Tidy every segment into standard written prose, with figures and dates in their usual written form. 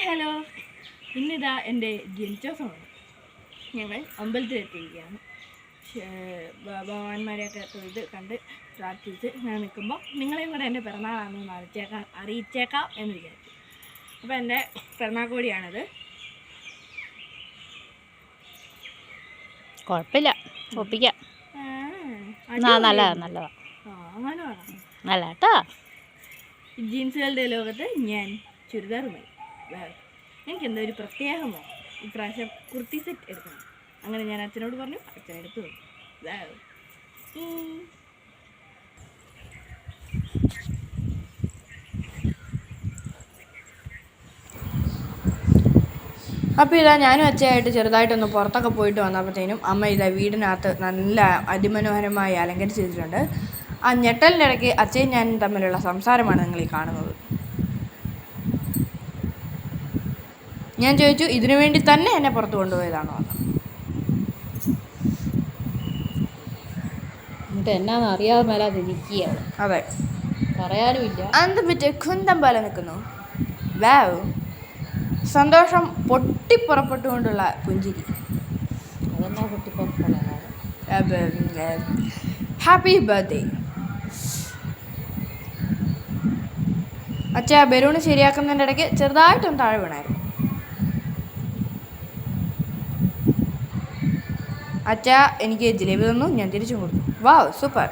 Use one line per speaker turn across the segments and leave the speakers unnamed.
Hello, ഇന്നിതാ എൻ്റെ ജനിച്ചോസമാണ്. ഞങ്ങൾ അമ്പലത്തിലെത്തിയിരിക്കുകയാണ്. ഭഗവാന്മാരെയൊക്കെ തൊഴുത് കണ്ട് പ്രാർത്ഥിച്ച് ഞാൻ നിൽക്കുമ്പോൾ നിങ്ങളെയും കൂടെ എൻ്റെ പിറന്നാളാണെന്ന് അറിയിച്ചേക്കാം എന്ന് വിചാരിച്ചു. അപ്പോൾ എൻ്റെ പിറന്നാൾ കോടിയാണത്.
കുഴപ്പമില്ല, ഒപ്പിക്കാം. നല്ലതാ നല്ലതാ
അങ്ങനെ വേണം.
നല്ല കേട്ടോ.
ജീൻസുകളുടെ ലോകത്ത് ഞാൻ ചുരിദാറുമായി. എനിക്കെന്തോ ഒരു പ്രത്യേകമോ ഇപ്രാവശ്യം കുർത്തി സെറ്റ് എടുക്കണം. അങ്ങനെ ഞാൻ അച്ഛനോട് പറഞ്ഞു, അച്ഛൻ എടുത്തു തന്നു. അപ്പോൾ ഇതാ ഞാനും അച്ഛയായിട്ട് ചെറുതായിട്ടൊന്ന് പുറത്തൊക്കെ പോയിട്ട് വന്നപ്പോഴത്തേനും അമ്മ ഇതാ വീടിനകത്ത് നല്ല അതിമനോഹരമായി അലങ്കരിച്ച് വെച്ചിട്ടുണ്ട്. ആ ഞെട്ടലിൻ്റെ ഇടയ്ക്ക് അച്ഛയും ഞാനും തമ്മിലുള്ള സംസാരമാണ് നിങ്ങൾ ഈ കാണുന്നത്. ഞാൻ ചോദിച്ചു, ഇതിനു വേണ്ടി തന്നെ എന്നെ പുറത്ത് കൊണ്ടുപോയതാണോ എന്ന്.
എന്നിട്ട് എന്നാന്ന് അറിയാതെ മേലാതെ നിൽക്കുകയാണ്.
അതെ,
പറയാനുമില്ല.
അന്തം പറ്റി കുന്തം പോലെ നിൽക്കുന്നു. വാവ്, സന്തോഷം പൊട്ടിപ്പുറപ്പെട്ടുകൊണ്ടുള്ള പുഞ്ചിരി.
അതെന്നാ പൊട്ടിപ്പുറപ്പെടാനാണ്.
Happy birthday. അച്ഛാ ബലൂണ് ശരിയാക്കുന്നതിൻ്റെ ഇടയ്ക്ക് ചെറുതായിട്ടൊന്ന് താഴെ വീണായിരുന്നു. അച്ഛാ എനിക്ക് ജിലേബി തന്നു, ഞാൻ തിരിച്ചും കൊടുത്തു. വാവ്, സൂപ്പർ.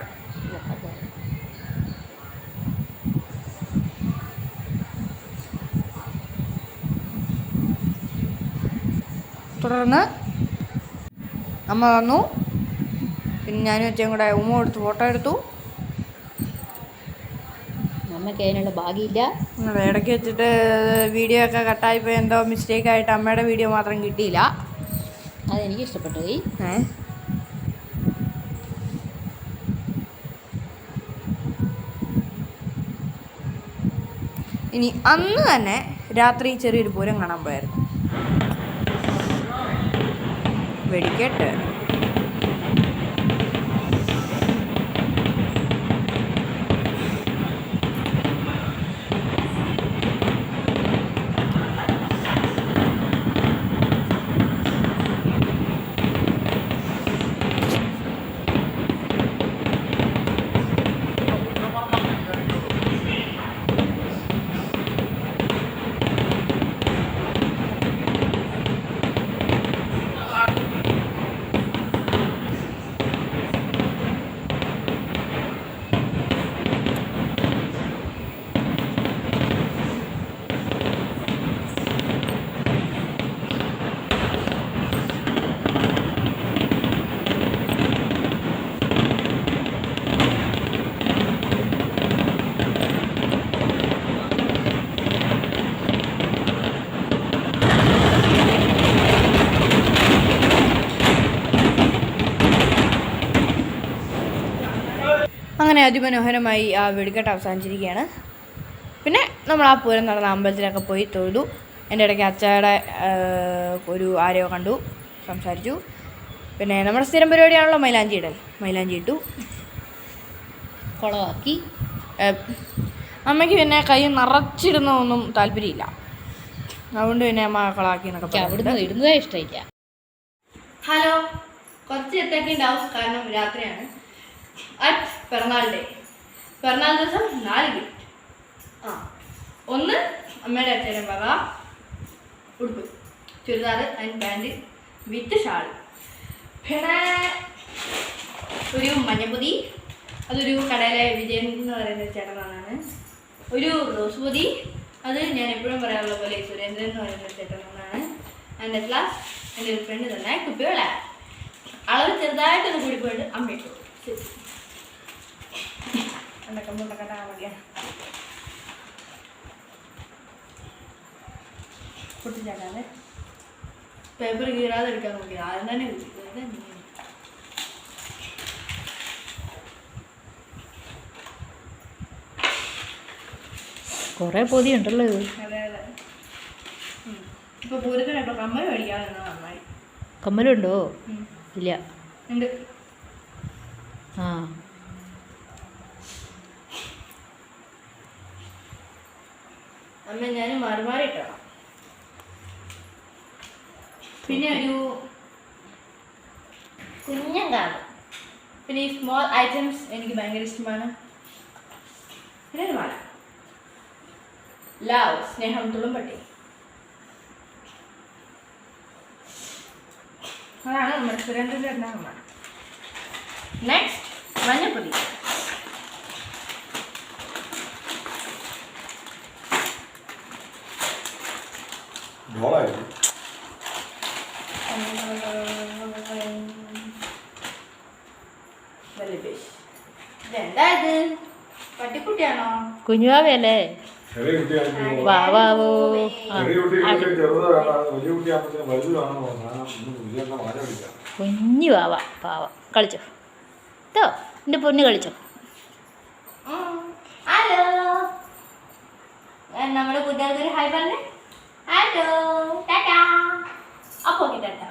തുടർന്ന് അമ്മ തന്നു. പിന്നെ ഞാനും അച്ഛനും കൂടെ ഉമ്മ കൊടുത്ത് ഫോട്ടോ എടുത്തു.
അമ്മയ്ക്ക് അതിനുള്ള ഭാഗ്യമില്ല.
ഇടയ്ക്ക് വെച്ചിട്ട് വീഡിയോ ഒക്കെ കട്ടായിപ്പോയി, എന്തോ മിസ്റ്റേക്കായിട്ട് അമ്മയുടെ വീഡിയോ മാത്രം കിട്ടിയില്ല.
അതെനിക്ക് ഇഷ്ടപ്പെട്ടു.
ഇനി അന്ന് തന്നെ രാത്രി ചെറിയൊരു പൂരം കാണാൻ പോയായിരുന്നു. വെടിക്കെട്ട്. അങ്ങനെ അതിമനോഹരമായി ആ വെടിക്കെട്ട് അവസാനിച്ചിരിക്കുകയാണ്. പിന്നെ നമ്മൾ ആ പൂരം നടന്ന അമ്പലത്തിലൊക്കെ പോയി തൊഴുതു. എൻ്റെ ഇടയ്ക്ക് അച്ഛയുടെ ഒരു ആരെയോ കണ്ടു, സംസാരിച്ചു. പിന്നെ നമ്മുടെ സ്ഥിരം പരിപാടിയാണല്ലോ മൈലാഞ്ചി ഇടൽ. മൈലാഞ്ചി ഇട്ടു,
കുളമാക്കി.
അമ്മയ്ക്ക് പിന്നെ കൈ നിറച്ചിടുന്നതൊന്നും താല്പര്യമില്ല. അതുകൊണ്ട് പിന്നെ അമ്മ കുളമാക്കി എന്നൊക്കെ
അവിടുന്ന് ഇടുന്നതേ ഇഷ്ടമില്ല.
ഹലോ, കുറച്ച് എത്തേക്കുണ്ടാവും, കാരണം രാത്രിയാണ്. അറ്റ് പിറന്നാൾ ഡേ, പിറന്നാൾ ദിവസം 4 ഗിഫ്റ്റ്. ഒന്ന് അമ്മയുടെ അച്ഛനും വക ഉടുപ്പ്, churidar and pant with shawl. പിന്നെ ഒരു മഞ്ഞപ്പൊതി, അതൊരു കടയിലെ വിജയൻ എന്ന് പറയുന്ന ചേട്ടനാണ്. ഒരു റോസ് പൊതി, അത് ഞാൻ എപ്പോഴും പറയാറുള്ള പോലെ സുരേന്ദ്രൻ എന്ന് പറയുന്ന ചേട്ടനാണ്. ആൻഡ് അറ്റ് ലാസ്റ്റ് എൻ്റെ ഒരു ഫ്രണ്ട് തന്നെ കുപ്പികള അളവ് ചെറുതായിട്ടൊന്ന് കൂടിപ്പോയിട്ട് അമ്മ ഇട്ടു. പൊട്ടിച്ചാക്കാതെ പേപ്പർ കീറാതെ എടുക്കാൻ നോക്കി, ആദ്യം തന്നെ
കുറേ പൊതിയുണ്ടല്ലോ ഇത്.
അതെ അതെ. ഇപ്പൊ പൂരത്തിന് കേട്ടോ കമ്മൽ മേടിക്കാതെ നന്നായി.
കമ്മലുണ്ടോ? ഇല്ല.
ഉണ്ട്.
ആ,
അമ്മ ഞാൻ മാറി മാറിയിട്ടോ. പിന്നെ ഒരു കുഞ്ഞൻ കാണും. പിന്നെ ഈ സ്മോൾ ഐറ്റംസ് എനിക്ക് ഭയങ്കര ഇഷ്ടമാണ്. പിന്നെ ഒരു മാല, ലവ്, സ്നേഹം, തുളുമ്പട്ടി. അതാണ് നമ്മുടെ സുരേന്ദ്രൻ്റെ എണ്ണമാണ്. നെക്സ്റ്റ് മഞ്ഞപ്പൊടി.
മോളായിരുന്നു
ഇതെന്താ ഇത്? പട്ടിക്കുട്ടിയാണോ?
കുഞ്ഞുവാവയല്ലേ?
ചെറിയ കുട്ടിയാണെങ്കിൽ
വാവാവോ. ആ,
ചെറിയ കുട്ടികളൊക്കെ ചെറുത് വേണം, വലിയ കുട്ടിയാകുമ്പോഴത്തേനും വലുത് വേണമെന്ന് പറഞ്ഞാൽ വലിയ വാഴ പിടിക്കാം.
കുഞ്ഞു വാവ പാവ. കളിച്ചോ കേട്ടോ, എൻ്റെ പൊന്ന് കളിച്ചോ.
ഹലോ, നമ്മുടെ കൂട്ടുകാർക്ക് ഒരു ഹായ് പറഞ്ഞേ. ഹലോ, ടാറ്റാ. അപ്പോൾ ടാറ്റാ.